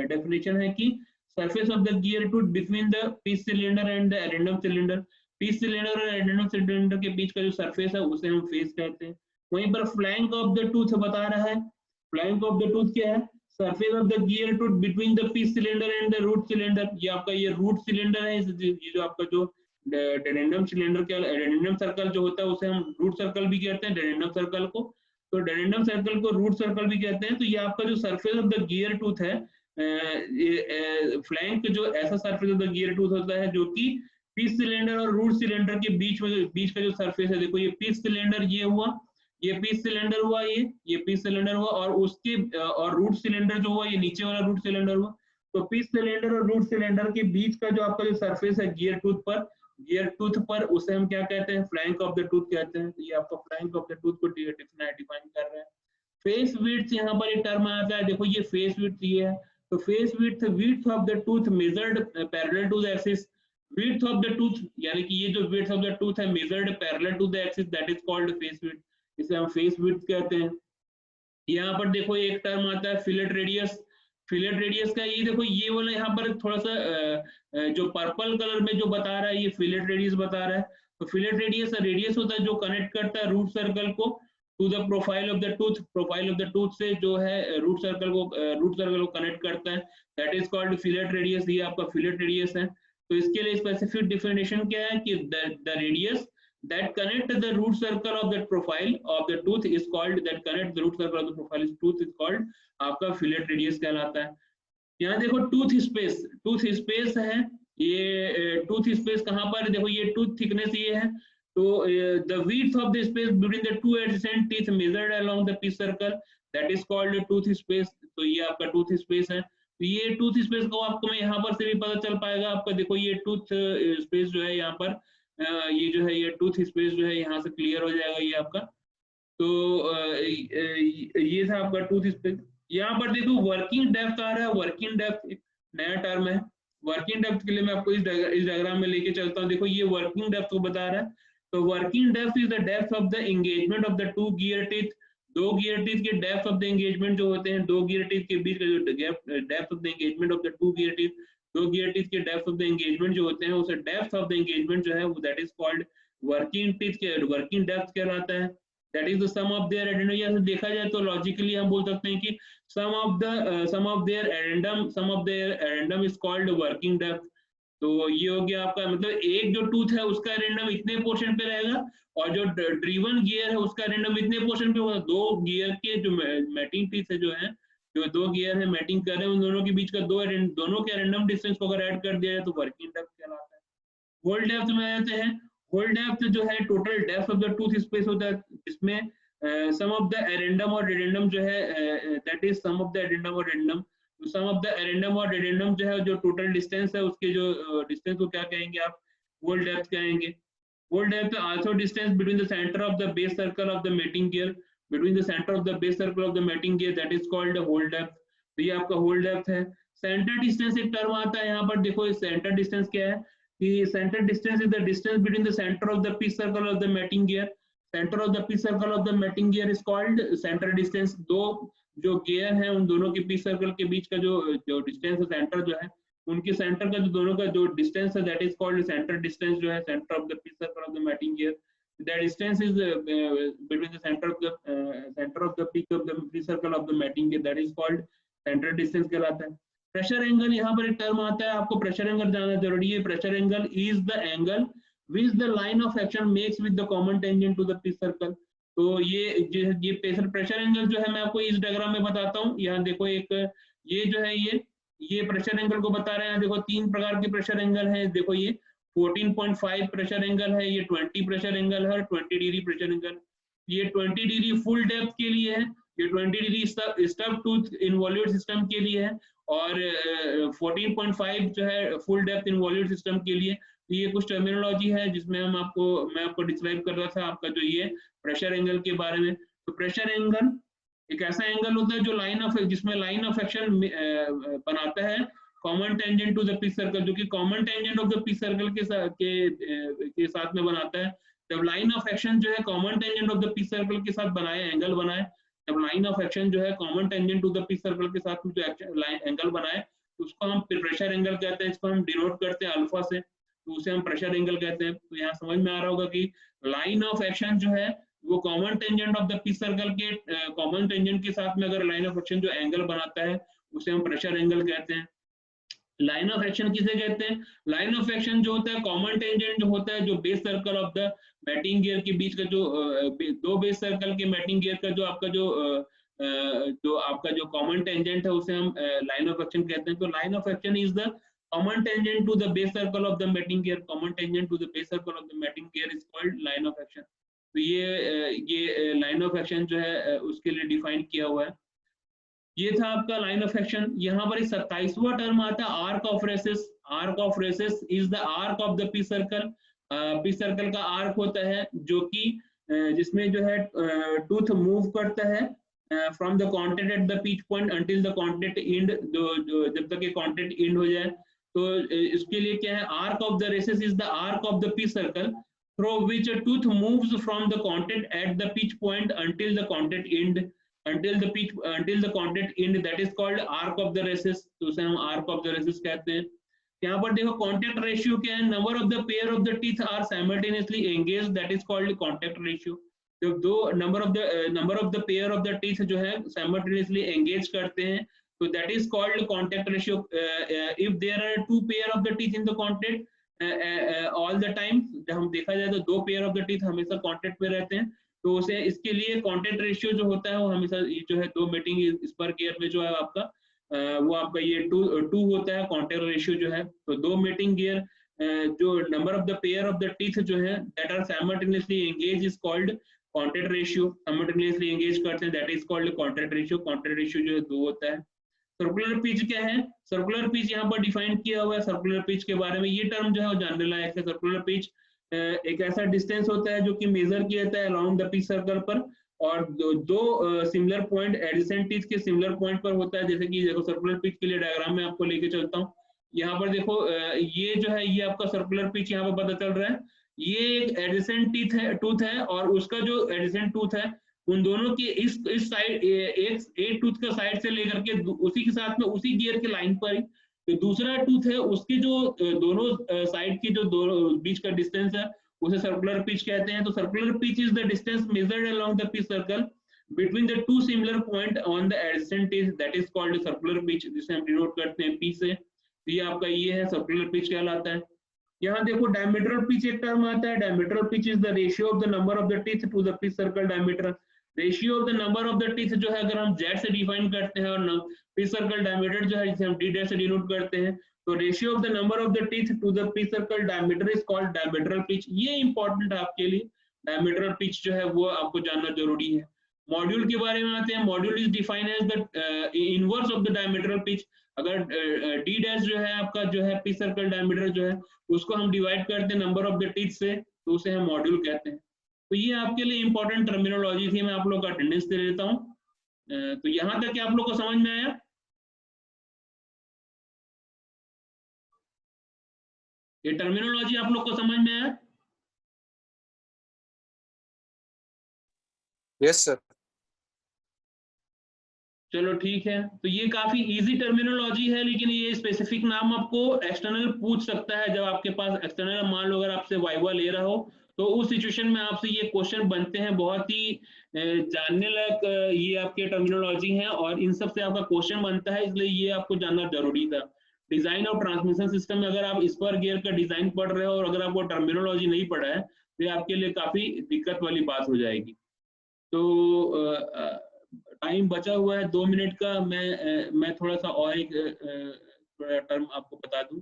डेफिनेशन है कि surface of the gear tooth between the pitch cylinder and the addendum cylinder. Pitch cylinder और एडेंडम सिलेंडर के बीच का जो सरफेस है उसे हम फेस कहते हैं। वहीं पर फ्लैंक ऑफ द टूथ बता रहा है। फ्लैंक ऑफ द टूथ क्या है, surface of the gear tooth between the pitch cylinder and the root cylinder. ये आपका ये रूट सिलेंडर है। ये जो आपका जो डेडेंडम सिलेंडर के डेडेंडम सर्कल जो होता है उसे हम रूट सर्कल भी कहते हैं डेडेंडम सर्कल को। तो डेडेंडम सर्कल को रूट सर्कल भी कहते हैं। तो ये आपका जो surface of the gear tooth है, फ्लैंक जो ऐसा surface of the gear tooth होता है जो कि पिच सिलेंडर और रूट सिलेंडर के बीच का जो सरफेस है, देखो ये पिच सिलेंडर ये हुआ, ये पिच सिलेंडर हुआ, ये पिच सिलेंडर हुआ, और उसके और रूट सिलेंडर जो हुआ ये नीचे वाला रूट सिलेंडर हुआ। तो पिच सिलेंडर और रूट सिलेंडर के बीच का जो आपका जो सरफेस है गियर टूथ पर उसे हम क्या कहते हैं, फ्लैंक ऑफ द टूथ कहते हैं। तो ये आपका फ्लैंक ऑफ द टूथ को डिफाइन कर रहा है। फेस विड्थ यहाँ पर एक टर्म आता है, देखो ये फेस विड्थ ये है। तो face width of the tooth measured parallel to the axis, width of the tooth यानी कि ये जो विड्थ ऑफ द टूथ है measured parallel to the axis, that is called face width, इसे हम फेस विड्थ कहते हैं। यहाँ पर देखो एक टर्म आता है फिलेट रेडियस। फिलेट रेडियस का ये देखो ये वाला यहाँ पर थोड़ा सा जो पर्पल कलर में जो बता रहा है ये फिलेट रेडियस बता रहा है। तो फिलेट रेडियस होता है जो कनेक्ट करता है रूट सर्कल को to the profile of the tooth, profile of the tooth से जो है रूट सर्कल को कनेक्ट करता है, that is called fillet radius. ये आपका फिलेट रेडियस है। तो इसके लिए स्पेसिफिक डिफिनेशन क्या है कि the radius that connect the root circle of that profile of the tooth is called, that connect the root circle of the profile is tooth is called आपका fillet radius कहलाता है। यहाँ देखो tooth space है, ये tooth space कहाँ पर, देखो ये टूथ थिकनेस ये है। तो the width of the space between the two adjacent teeth measured along the pitch circle, that is called tooth space। तो ये आपका टूथ स्पेस है। तो ये टूथ स्पेस को आपको मैं यहाँ पर से भी पता चल पाएगा आपका, देखो ये टूथ स्पेस जो है यहाँ पर ये जो है ये टूथ स्पेस जो है यहाँ से क्लियर हो जाएगा ये आपका। तो ये था आपका टूथ स्पेस। यहाँ पर देखो वर्किंग डेप्थ आ रहा है, वर्किंग डेप्थ एक नया टर्म है। वर्किंग डेप्थ के लिए मैं आपको इस डायग्राम में लेके चलता हूँ। देखो ये वर्किंग डेप्थ को बता रहा है। तो working depth is the depth of the engagement of the two gear teeth. दो गियर टीथ के डेप्थ ऑफ द एंगेजमेंट जो होते हैं, दो गियर टीथ के बीच का जो depth of the engagement of the two gear teeth, दो गियर टीथ के डेप्थ ऑफ द एंगेजमेंट जो होते हैं उसे डेप्थ ऑफ द एंगेजमेंट जो है वो that is called working teeth के वर्किंग डेप्थ कहलाता है। That is the sum of their addendum. या देखा जाए तो लॉजिकली हम बोल सकते हैं कि sum of their addendum is called working depth. तो ये हो गया आपका, मतलब एक जो टूथ है उसका एडेंडम इतने पोर्शन पे रहेगा और जो ड्रीवन गियर है उसका एडेंडम इतने पोर्शन पे होगा। दो गियर के जो मैटिंग टीथ है जो है, जो दो गियर है मैटिंग कर रहे हैं, उन दोनों के बीच का दोनों के रैंडम डिस्टेंस को अगर ऐड कर दिया जाए तो वर्किंग डेप्थ कहलाता है। होल डेप्थ में आते हैं। होल डेप्थ जो है total depth of the tooth space होता है, जिसमें सम ऑफ द एडेंडम और एडेंडम जो है that is sum of the addendum और addendum. Sum of the addendum और एडेंडम जो है जो टोटल डिस्टेंस है उसके जो डिस्टेंस को क्या कहेंगे आप, होल डेप्थ कहेंगे। Whole depth also distance between the centre of the base circle of the mating gear, between the center of the base circle of the matting gear, that is called whole depth। तो ये आपका whole depth है। Centre distance एक term आता है यहाँ पर, देखो इस सेंटर डिस्टेंस क्या है कि centre distance is the distance between the centre of the pitch circle of the mating gear. Centre of the pitch circle of the mating gear is called centre distance. दो जो gear हैं उन दोनों के pitch circle के बीच का जो डिस्टेंस है, सेंटर जो है उनके सेंटर का जो दोनों का जो डिस्टेंस है that is called centre distance जो है, centre of the pitch circle of the mating gear. The distance is between the center of the peak of the pitch circle of the matting gear, that is called center distance कहलाता है। Pressure angle यहाँ पर एक term आता है, आपको pressure angle जानना जरूरी है। Pressure angle is the angle which the line of action makes with the common tangent to the pitch circle। तो ये प्रेशर एंगल जो है मैं आपको इस डायग्राम में बताता हूँ। यहाँ देखो एक ये जो है ये प्रेशर एंगल को बता रहे हैं। देखो तीन प्रकार के प्रेशर एंगल हैं। देखो ये 14.5 प्रेशर एंगल है, ये 20 प्रेशर एंगल है और 20 डिग्री प्रेशर एंगल। ये 20 डिग्री फुल डेप्थ के लिए है, ये 20 degree stub tooth involute system के लिए है और 14.5 जो है फुल डेप्थ इनवॉल्यूट सिस्टम के लिए। ये कुछ टर्मिनोलॉजी है जिसमें मैं आपको डिस्क्राइब कर रहा था आपका जो ये प्रेशर एंगल के बारे में। तो प्रेशर एंगल एक ऐसा एंगल होता है जो जिसमें लाइन ऑफ एक्शन बनाता है common tangent to the pitch circle, जो कि common tangent of the pitch circle के साथ में बनाता है। जब लाइन ऑफ एक्शन जो है common tangent of the pitch circle के साथ बनाए, एंगल बनाए, जब लाइन ऑफ एक्शन जो है common tangent to the pitch circle के साथ में जो एंगल बनाए उसको हम प्रेशर एंगल कहते हैं। इसको हम डिनोट करते हैं अल्फा से, तो उसे हम प्रेशर एंगल कहते हैं। तो यहाँ समझ में आ रहा होगा कि लाइन ऑफ एक्शन जो है वो common tangent of the pitch circle के कॉमन टेंजेंट के साथ में अगर लाइन ऑफ एक्शन जो एंगल बनाता है उसे हम प्रेशर एंगल कहते हैं। लाइन ऑफ एक्शन किसे कहते हैं? लाइन ऑफ एक्शन जो होता है कॉमन टेंजेंट जो होता है जो base circle of the mating gear के बीच का जो दो बेस सर्कल के मैटिंग गियर का जो आपका जो कॉमन टेंजेंट है उसे हम लाइन ऑफ एक्शन कहते हैं। तो line of action is the common tangent to the base circle of the mating gear, common tangent to the base circle of the mating gear is called line of action. तो ये line of action जो है उसके लिए define किया हुआ है। ये था आपका लाइन ऑफ एक्शन। यहाँ पर 27वां टर्म आता है arc of recess. Arc of recess is the arc of the P circle. P circle का आर्क होता है जो कि जिसमें जो है टूथ मूव करता है from the contact at the pitch point until the contact and, जब तक ये कॉन्टेक्ट एंड हो जाए। तो इसके लिए क्या है, arc of the recess is the arc of the P circle through which a tooth moves from the contact at the pitch point until the contact end, until the contact end, that is called arc of the races। तो उसे हम arc of the races कहते हैं। यहाँ पर देखो contact ratio क्या है, number of the pair of the teeth are simultaneously engaged, that is called contact ratio। जब दो number of the pair of the teeth जो है simultaneously engage करते हैं तो that is called contact ratio। if there are two pair of the teeth in the contact all the time, जब हम देखा जाए तो दो पेयर ऑफ द टीथ हमेशा कांटेक्ट में रहते हैं, तो उसे इसके लिए कांटेक्ट रेशियो जो होता है वो हमेशा जो है दो मेटिंग स्पर गियर में जो है आपका वो आपका ये टू होता है कांटेक्ट रेशियो जो है। तो दो मेटिंग गियर जो number of the pair of the teeth जो है that are simultaneously engage is called contact ratio. Simultaneously engage करते हैं that is called contact ratio. Contact ratio जो है दो होता है। सर्कुलर पिच क्या है, सर्कुलर पिच यहाँ पर डिफाइन किया हुआ है। सर्कुलर पिच के बारे में ये टर्म जो है वो जानने लायक है। सर्कुलर पिच एक ऐसा डिस्टेंस होता है जो कि मेजर किया जाता है अराउंड द पिच सर्कल पर, और दो सिमिलर पॉइंट एडिसेंट टीथ के सिमिलर पॉइंट पर होता है। जैसे कि देखो सर्कुलर पिच के लिए डायग्राम में आपको लेके चलता हूँ। यहाँ पर देखो ये जो है ये आपका सर्कुलर पिच यहाँ पर पता चल रहा है। ये एक एडिसेंट टीथ है, टूथ है, और उसका जो एडिसेंट टूथ है उन दोनों के इस साइड एक टूथ का साइड से लेकर के उसी के साथ में उसी गियर के लाइन पर ही तो दूसरा टूथ है उसके जो दोनों साइड की जो दोनों बीच का डिस्टेंस है उसे सर्कुलर पिच कहते हैं। तो circular pitch is the distance measured along the pitch circle between the two similar point on the adjacent teeth, that is called circular pitch, जिसे हम डिनोट करते हैं पी से। तो ये आपका ये है सर्कुलर पिच कहलाता है। यहाँ देखो डायमीटरल पिच एक टर्म आता है। Diametral pitch is the ratio of the number of the teeth to the pitch circle diameter. Ratio of the number of the teeth जो है अगर हम जेड से डिफाइन करते हैं और पिच सर्कल डायमीटर जो है जिसे हम डी डैश से डिनोट करते हैं, तो ratio of the number of the teeth to the pitch circle diameter is called diametral pitch. ये इंपॉर्टेंट है आपके लिए, डायमीटरल पिच जो है वो आपको जानना जरूरी है। मॉड्यूल के बारे में आते हैं। Module is defined as the inverse of the diametral pitch. अगर डी डैश जो है आपका जो है पिच सर्कल डायमीटर जो है उसको हम डिवाइड करते हैं नंबर ऑफ द टीथ से, तो उसे हम मॉड्यूल कहते हैं। तो ये आपके लिए इंपॉर्टेंट टर्मिनोलॉजी थी। मैं आप लोग का अटेंडेंस दे देता हूँ। तो यहाँ तक आप लोग को समझ में आया? ये टर्मिनोलॉजी आप लोग को समझ में आया? Yes sir. चलो ठीक है। तो ये काफी इजी टर्मिनोलॉजी है, लेकिन ये स्पेसिफिक नाम आपको एक्सटर्नल पूछ सकता है। जब आपके पास एक्सटर्नल मान लो अगर आपसे वाइवा ले रहा हो तो उस सिचुएशन में आपसे ये क्वेश्चन बनते हैं। बहुत ही जानने लायक ये आपके टर्मिनोलॉजी हैं और इन सब से आपका क्वेश्चन बनता है, इसलिए ये आपको जानना जरूरी था। डिजाइन और ट्रांसमिशन सिस्टम में अगर आप स्पर गियर का डिजाइन पढ़ रहे हो और अगर आपको टर्मिनोलॉजी नहीं पढ़ा है तो ये आपके लिए काफी दिक्कत वाली बात हो जाएगी। तो टाइम बचा हुआ है 2 मिनट का। मैं थोड़ा सा और एक टर्म आपको बता दूं।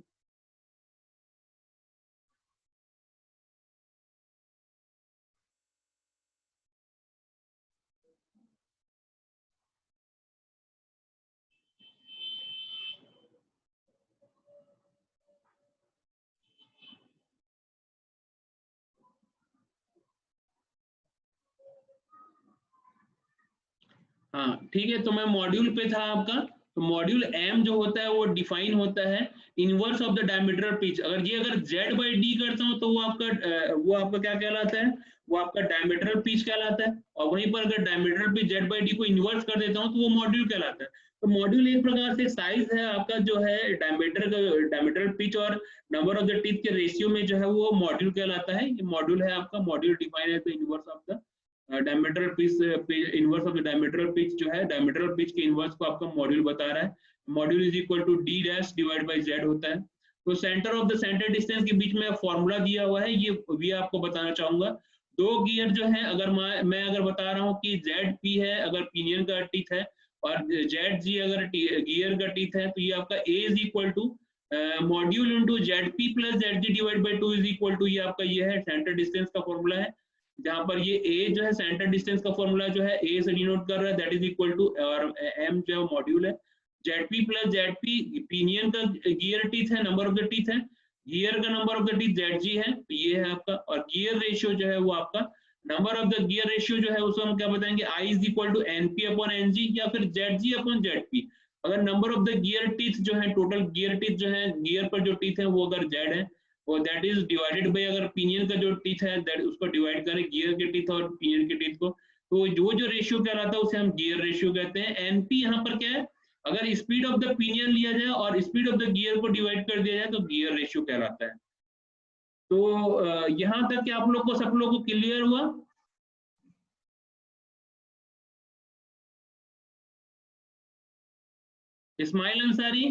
हाँ ठीक है। तो मैं मॉड्यूल पे था आपका। तो मॉड्यूल एम जो होता है वो डिफाइन होता है inverse of the diameter pitch. अगर जेड बाई डी करता हूँ तो वो आपका क्या कहलाता है, वो आपका डायमीटर पिच कहलाता है। और वहीं पर अगर diameter pitch Z by D को इन्वर्स कर देता हूँ तो वो मॉड्यूल कहलाता है। तो मॉड्यूल एक प्रकार से साइज है आपका जो है डायमीटर पिच और नंबर ऑफ द टीथ के रेशियो में जो है वो मॉड्यूल कहलाता है। ये मॉड्यूल है आपका। मॉड्यूल डिफाइन है तो inverse of the diametral pitch, inverse of the diametral pitch जो है डायमीटरल पिच के इनवर्स को आपका मॉड्यूल बता रहा है। Module is equal to D dash divide by Z होता है। तो centre of the centre distance के बीच में फॉर्मूला दिया हुआ है, ये भी आपको बताना चाहूंगा। दो गियर जो है अगर मैं अगर बता रहा हूँ कि जेड पी है अगर पिनियन का टीथ है और जेड जी अगर गियर का टीथ है, तो ये आपका A is equal to module into Z P plus Z G divide by 2 is equal to, ये आपका ये है सेंटर डिस्टेंस का फॉर्मूला है, जहां पर ये ए जो है सेंटर डिस्टेंस का फॉर्मूला जो है ए से डिनोट कर रहा है, दैट इज इक्वल टू, और एम जो मॉड्यूल है, Z P plus Z P pinion का गियर टीथ है, नंबर ऑफ द टीथ है, गियर का number of the teeth Z G है, ये है आपका, और गियर रेशियो जो है वो आपका number of the gear ratio जो है उसको हम क्या बताएंगे, I is equal to NP upon NG या फिर Z G upon Z P. अगर number of the gear teeth जो है, टोटल गियर टीथ जो है, गियर पर जो टीथ है वो अगर जेड है, और दैट इज डिवाइडेड बाय, अगर पिनियन का जो टीथ है दैट उसको डिवाइड करें गियर के टीथ और पिनियन के टीथ को, तो जो रेशियो कहलाता है उसे हम गियर रेशियो कहते हैं। एनपी यहाँ पर क्या है, अगर स्पीड ऑफ द पिनियन लिया जाए और स्पीड ऑफ द गियर को डिवाइड कर दिया जाए तो गियर रेशियो कहलाता है। तो यहाँ तक कि आप लोग को, सब लोग को क्लियर हुआ? इस्माइल अंसारी,